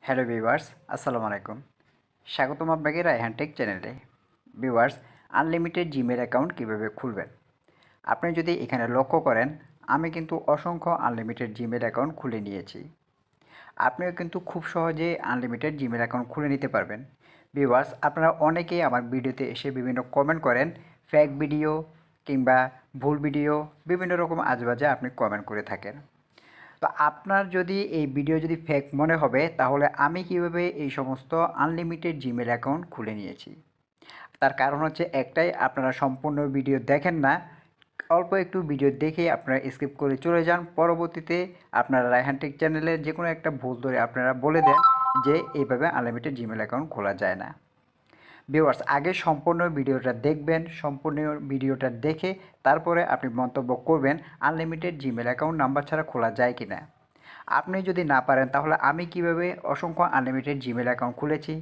Hello viewers, আসসালামু আলাইকুম। স্বাগতম আপনাকে রায়হান টেক চ্যানেলে। ভিউয়ার্স, আনলিমিটেড জিমেল অ্যাকাউন্ট কীভাবে খুলবেন? আপনি যদি এখানে লক্ষ্য করেন, আমি কিন্তু অসংখ্য আনলিমিটেড জিমেল অ্যাকাউন্ট খুলে নিয়েছি। আপনিও কিন্তু খুব সহজেই আনলিমিটেড জিমেল অ্যাকাউন্ট খুলে নিতে পারবেন। ভিউয়ার্স, আপনারা অনেকেই আমার ভিডিওতে এসে বিভিন্ন কমেন্ট করেন, ফেক ভিডিও কিংবা ভুল ভিডিও বিভিন্ন রকম আজেবাজে আপনি কমেন্ট করে থাকেন। তো আপনার যদি এই ভিডিও যদি ফেক মনে হবে, তাহলে আমি কিভাবে এই সমস্ত আনলিমিটেড জিমেল অ্যাকাউন্ট খুলে নিয়েছি। তার কারণ হচ্ছে একটাই, আপনারা সম্পূর্ণ ভিডিও দেখেন না, অল্প একটু ভিডিও দেখেই আপনারা স্কিপ করে চলে যান। পরবর্তীতে আপনারা রায়হান টেক চ্যানেলে যে কোনো একটা ভুল ধরে আপনারা বলে দেন যে এইভাবে আনলিমিটেড জিমেল অ্যাকাউন্ট খোলা যায় না। ভিউয়ার্স, আগে সম্পূর্ণ ভিডিওটা দেখবেন, সম্পূর্ণ ভিডিওটা দেখে তারপরে আপনি মন্তব্য করবেন আনলিমিটেড জিমেল অ্যাকাউন্ট নাম্বার ছাড়া খোলা যায় কি না। আপনি যদি না পারেন, তাহলে আমি কিভাবে অসংখ্য আনলিমিটেড জিমেল অ্যাকাউন্ট খুলেছি,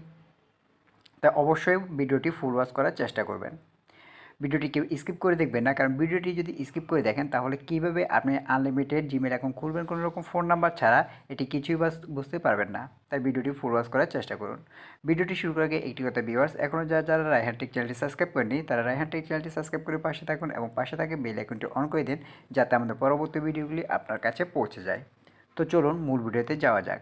তা অবশ্যই ভিডিওটি ফুল ওয়াচ করার চেষ্টা করবেন। ভিডিওটি কেউ স্কিপ করে দেখবেন না, কারণ ভিডিওটি যদি স্কিপ করে দেখেন তাহলে কীভাবে আপনি আনলিমিটেড জিমেল অ্যাকাউন্ট খুলবেন কোনো রকম ফোন নাম্বার ছাড়া, এটি কিছুই বুঝতে পারবেন না। তাই ভিডিওটি ফুল ওয়াচ করার চেষ্টা করুন। ভিডিওটি শুরু করার আগে একটি কথা ভিউয়ার্স, এখনও যারা রায়হান টেক চ্যানেলটি সাবস্ক্রাইব করেনি, তারা রায়হান টেক চ্যানেলটি সাবস্ক্রাইব করে পাশে থাকুন এবং পাশে থাকে বেল আইকনটি অন করে দিন, যাতে আমাদের পরবর্তী ভিডিওগুলি আপনার কাছে পৌঁছে যায়। তো চলুন মূল ভিডিওতে যাওয়া যাক।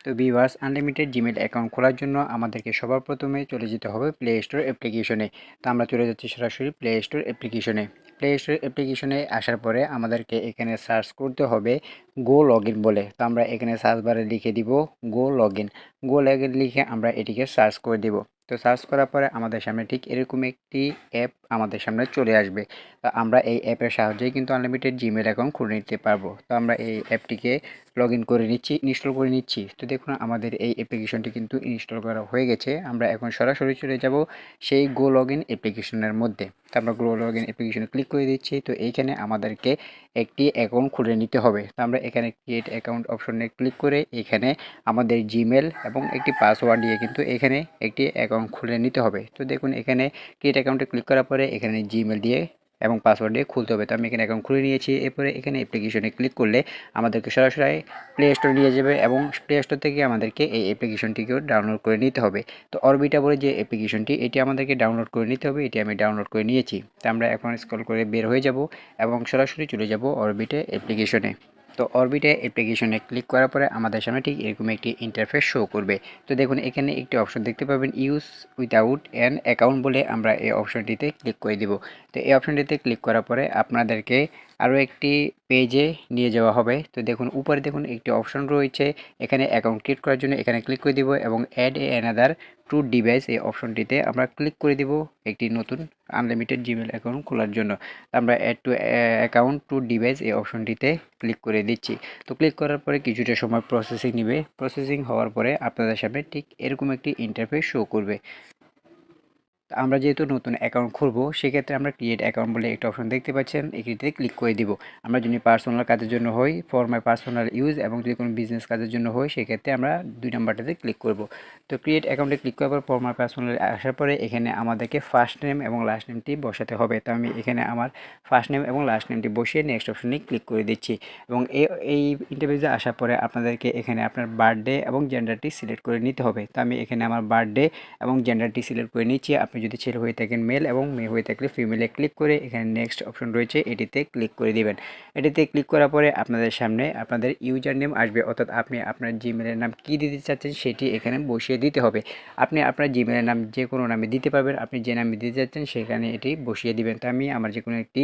তো ভিউয়ার্স, আনলিমিটেড জিমেল অ্যাকাউন্ট খোলার জন্য আমাদেরকে সবার প্রথমে চলে যেতে হবে প্লে স্টোর অ্যাপ্লিকেশনে। তো আমরা চলে যাচ্ছি সরাসরি প্লে স্টোর অ্যাপ্লিকেশনে। প্লে স্টোর অ্যাপ্লিকেশনে আসার পরে আমাদেরকে এখানে সার্চ করতে হবে গো লগ ইন বলে। তো আমরা এখানে সার্চ বারে লিখে দিব গো log in. Go log in লিখে আমরা এটিকে সার্চ করে দিব। তো সার্চ করার পরে আমাদের সামনে ঠিক এরকম একটি অ্যাপ আমাদের সামনে চলে আসবে। তো আমরা এই অ্যাপের সাহায্যেই কিন্তু আনলিমিটেড জিমেল অ্যাকাউন্ট খুলে নিতে পারবো। তো আমরা এই অ্যাপটিকে লগ ইন করে নিচ্ছি, ইনস্টল করে নিচ্ছি। তো দেখুন আমাদের এই অ্যাপ্লিকেশনটি কিন্তু ইনস্টল করা হয়ে গেছে। আমরা এখন সরাসরি চলে যাব সেই গো লগ ইন অ্যাপ্লিকেশনের মধ্যে। তো আমরা গো লগ ইন অ্যাপ্লিকেশনে ক্লিক করে দিচ্ছি। তো এইখানে আমাদেরকে একটি অ্যাকাউন্ট খুলে নিতে হবে। তো আমরা এখানে ক্রিয়েট অ্যাকাউন্ট অপশনে ক্লিক করে এখানে আমাদের জিমেল এবং একটি পাসওয়ার্ড দিয়ে কিন্তু এখানে একটি অ্যাকাউন্ট খুলে নিতে হবে। তো দেখুন এখানে ক্রিয়েট অ্যাকাউন্টে ক্লিক করার পরে এখানে জিমেল দিয়ে এবং পাসওয়ার্ড দিয়ে খুলতে হবে। তো আমি এখানে অ্যাকাউন্ট খুলে নিয়েছি। এরপরে এখানে অ্যাপ্লিকেশনে ক্লিক করলে আমাদেরকে সরাসরি প্লে স্টোরে নিয়ে যাবে এবং প্লে স্টোর থেকে আমাদেরকে এই অ্যাপ্লিকেশনটিকেও ডাউনলোড করে নিতে হবে। তো অরবিটা বলে যে অ্যাপ্লিকেশনটি, এটি আমাদেরকে ডাউনলোড করে নিতে হবে। এটি আমি ডাউনলোড করে নিয়েছি। তো আমরা এখন স্ক্রল করে বের হয়ে যাব এবং সরাসরি চলে যাব অরবিটে অ্যাপ্লিকেশনে। তো অরবিটে অ্যাপ্লিকেশনে ক্লিক করার পরে আমাদের সামনে ঠিক এরকম একটি ইন্টারফেস শো করবে। তো দেখুন এখানে একটি অপশন দেখতে পাবেন ইউজ উইথাউট অ্যান অ্যাকাউন্ট বলে, আমরা এই অপশনটিতে ক্লিক করে দিব। তো এই অপশনটিতে ক্লিক করার পরে আপনাদেরকে আরও একটি পেজে নিয়ে যাওয়া হবে। তো দেখুন উপরে দেখুন একটি অপশন রয়েছে, এখানে অ্যাকাউন্ট ক্রিয়েট করার জন্য এখানে ক্লিক করে দিব এবং add a another to device এই অপশনটিতে আমরা ক্লিক করে দিব একটি নতুন আনলিমিটেড জিমেল অ্যাকাউন্ট খোলার জন্য। আমরা add to account to device এই অপশনটিতে ক্লিক করে দিচ্ছি। তো ক্লিক করার পরে কিছুটা সময় প্রসেসিং নেবে। প্রসেসিং হওয়ার পরে আপনাদের সামনে ঠিক এরকম একটি ইন্টারফেস শো করবে। আমরা যেহেতু নতুন অ্যাকাউন্ট খুলবো, সেক্ষেত্রে আমরা ক্রিয়েট অ্যাকাউন্ট বলে একটা অপশন দেখতে পাচ্ছেন, এটিতে ক্লিক করে দিব। আমরা যদি পার্সোনাল কাজের জন্য হই ফর মাই পার্সোনাল ইউজ, এবং যদি কোনো বিজনেস কাজের জন্য হয় সেক্ষেত্রে আমরা 2 নাম্বারটাতে ক্লিক করব। তো ক্রিয়েট অ্যাকাউন্টে ক্লিক করার পর ফর মাই পার্সোনাল আসার পরে এখানে আমাদেরকে ফার্স্ট নেম এবং লাস্ট নেমটি বসাতে হবে। তো আমি এখানে আমার ফার্স্ট নেম এবং লাস্ট নেমটি বসিয়ে নেক্সট অপশনে ক্লিক করে দিচ্ছি। এবং এই ইন্টারভিউতে আসার পরে আপনাদেরকে এখানে আপনার বার্থডে এবং জেন্ডারটি সিলেক্ট করে নিতে হবে। তো আমি এখানে আমার বার্থডে এবং জেন্ডারটি সিলেক্ট করে নিচ্ছি। আপনি যদি ছেলে হয়ে থাকেন মেল এবং মেয়ে হয়ে থাকলে ফিমেলে ক্লিক করে এখানে নেক্সট অপশন রয়েছে, এটিতে ক্লিক করে দিবেন। এটিতে ক্লিক করার পরে আপনাদের সামনে আপনাদের ইউজার নেম আসবে, অর্থাৎ আপনি আপনার জিমেলের নাম কী দিতে চাচ্ছেন সেটি এখানে বসিয়ে দিতে হবে। আপনি আপনার জিমেলের নাম যে কোনো নামে দিতে পারবেন, আপনি যে নামে দিতে চাচ্ছেন সেখানে এটি বসিয়ে দিবেন। তো আমি আমার যে কোনো একটি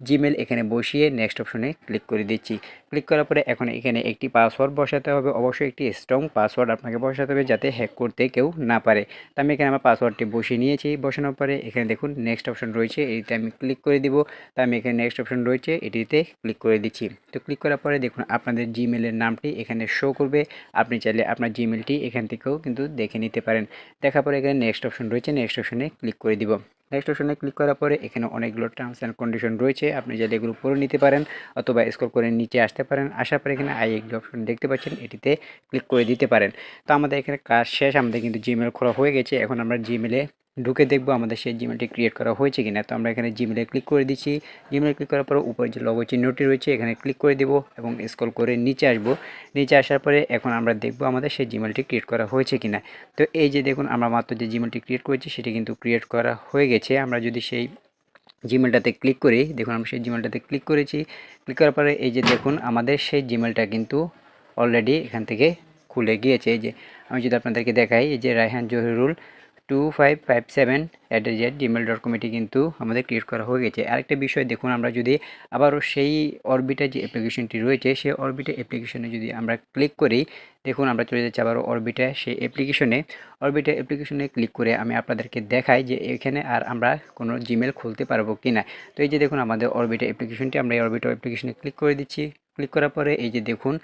জিমেল এখানে বসিয়ে নেক্সট অপশনে ক্লিক করে দিচ্ছি। ক্লিক করার পরে এখন এখানে একটি পাসওয়ার্ড বসাতে হবে, অবশ্যই একটি স্ট্রং পাসওয়ার্ড আপনাকে বসাতে হবে যাতে হ্যাক করতে কেউ না পারে। তো আমি এখানে আমার পাসওয়ার্ডটি বসিয়ে নিয়েছি। বসানোর পরে এখানে দেখুন নেক্সট অপশন রয়েছে, এটিতে আমি ক্লিক করে দিব। তো আমি এখানে নেক্সট অপশন রয়েছে, এটিতে ক্লিক করে দিচ্ছি। তো ক্লিক করার পরে দেখুন আপনাদের জিমেলের নামটি এখানে শো করবে। আপনি চাইলে আপনার জিমেলটি এখান থেকেও কিন্তু দেখে নিতে পারেন। দেখার পরে এখানে নেক্সট অপশন রয়েছে, নেক্সট অপশনে ক্লিক করে দিব। নেক্সট অপশনে ক্লিক করার পরে এখানে অনেকগুলো টার্মস অ্যান্ড কন্ডিশন রয়েছে, আপনি চাইলে এগুলো পড়ে নিতে পারেন অথবা স্ক্রল করে নিচে আসতে পারেন। আসার পরে এখানে আই এগ্রি অপশন দেখতে পাচ্ছেন, এটিতে ক্লিক করে দিতে পারেন। তো আমাদের এখানে কাজ শেষ, আমাদের কিন্তু জিমেল খোলা হয়ে গেছে। এখন আমরা জিমেলে ঢুকে দেখবো আমাদের সেই জিমেলটি ক্রিয়েট করা হয়েছে কিনা। তো আমরা এখানে জিমেলে ক্লিক করে দিচ্ছি। জিমেলে ক্লিক করার পরে উপরে যে লগো চিহ্নটি রয়েছে এখানে ক্লিক করে দেবো এবং স্ক্রল করে নিচে আসবো। নিচে আসার পরে এখন আমরা দেখবো আমাদের সেই জিমেলটি ক্রিয়েট করা হয়েছে কিনা। তো এই যে দেখুন আমরা মাত্র যে জিমেলটি ক্রিয়েট করেছি সেটি কিন্তু ক্রিয়েট করা হয়ে গেছে। আমরা যদি সেই জিমেলটাতে ক্লিক করি, দেখুন আমরা সেই জিমেলটাতে ক্লিক করেছি। ক্লিক করার পরে এই যে দেখুন আমাদের সেই জিমেলটা কিন্তু অলরেডি এখান থেকে খুলে গিয়েছে। এই যে আমি যদি আপনাদেরকে দেখাই, এই যে রায়হান জহিরুল 2557@gmail.com এটি কিন্তু আমাদের ক্রিয়েট করা হয়ে গেছে। আরেকটা বিষয় দেখুন, আমরা যদি আবারও সেই অরবিটার যে অ্যাপ্লিকেশনটি রয়েছে সেই অরবিটা অ্যাপ্লিকেশনে যদি আমরা ক্লিক করি, দেখুন আমরা চলে যাচ্ছি আবারও অরবিটা সেই অ্যাপ্লিকেশনে ক্লিক করে আমি আপনাদেরকে দেখাই যে এখানে আর আমরা কোনো জিমেল খুলতে পারবো কিনা। তো এই যে দেখুন আমাদের অরবিটা অ্যাপ্লিকেশনটি, আমরা এই অরবিটা অ্যাপ্লিকেশনে ক্লিক করে দিচ্ছি। ক্লিক করার পরে এই যে দেখুন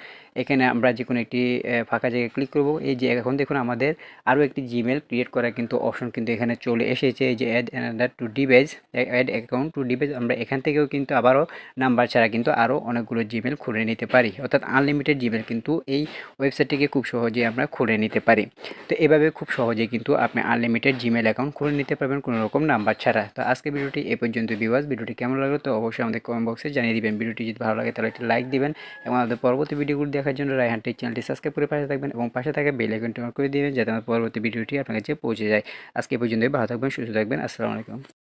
এখানে আমরা যে কোনো একটি ফাঁকা জায়গায় ক্লিক করব। এই যে এখন দেখুন আমাদের আরও একটি জিমেল ক্রিয়েট করা কিন্তু অপশন কিন্তু এখানে চলে এসেছে। এই যে add another to device, add account to device, আমরা এখান থেকেও কিন্তু আবারও নাম্বার ছাড়া কিন্তু আরও অনেকগুলো জিমেল খুলে নিতে পারি। অর্থাৎ আনলিমিটেড জিমেল কিন্তু এই ওয়েবসাইট থেকে খুব সহজেই আমরা খুলে নিতে পারি। তো এভাবে খুব সহজেই কিন্তু আপনি আনলিমিটেড জিমেল অ্যাকাউন্ট খুলে নিতে পারবেন কোনো রকম নাম্বার ছাড়া। তো আজকে ভিডিওটি এ পর্যন্ত ভিউয়ার্স, ভিডিওটি কেমন লাগলো তো অবশ্যই আমাদের কমেন্ট বক্সে জানিয়ে দিবেন। ভিডিওটি যদি ভালো লাগে তাহলে একটি লাইক দিবেন এবং আমাদের পরবর্তী ভিডিওগুলো দেখার জন্য রায়হান টেক চ্যানেলটি সাবস্ক্রাইব করে পাশে থাকবেন এবং পাশে থাকা বেল আইকনটি অন করে দিবেন যাতে আমার পরবর্তী ভিডিওটি আপনার কাছে পৌঁছে যায়। আজকে এ পর্যন্তই, ভালো থাকবেন, সুস্থ থাকবেন। আসসালামু আলাইকুম।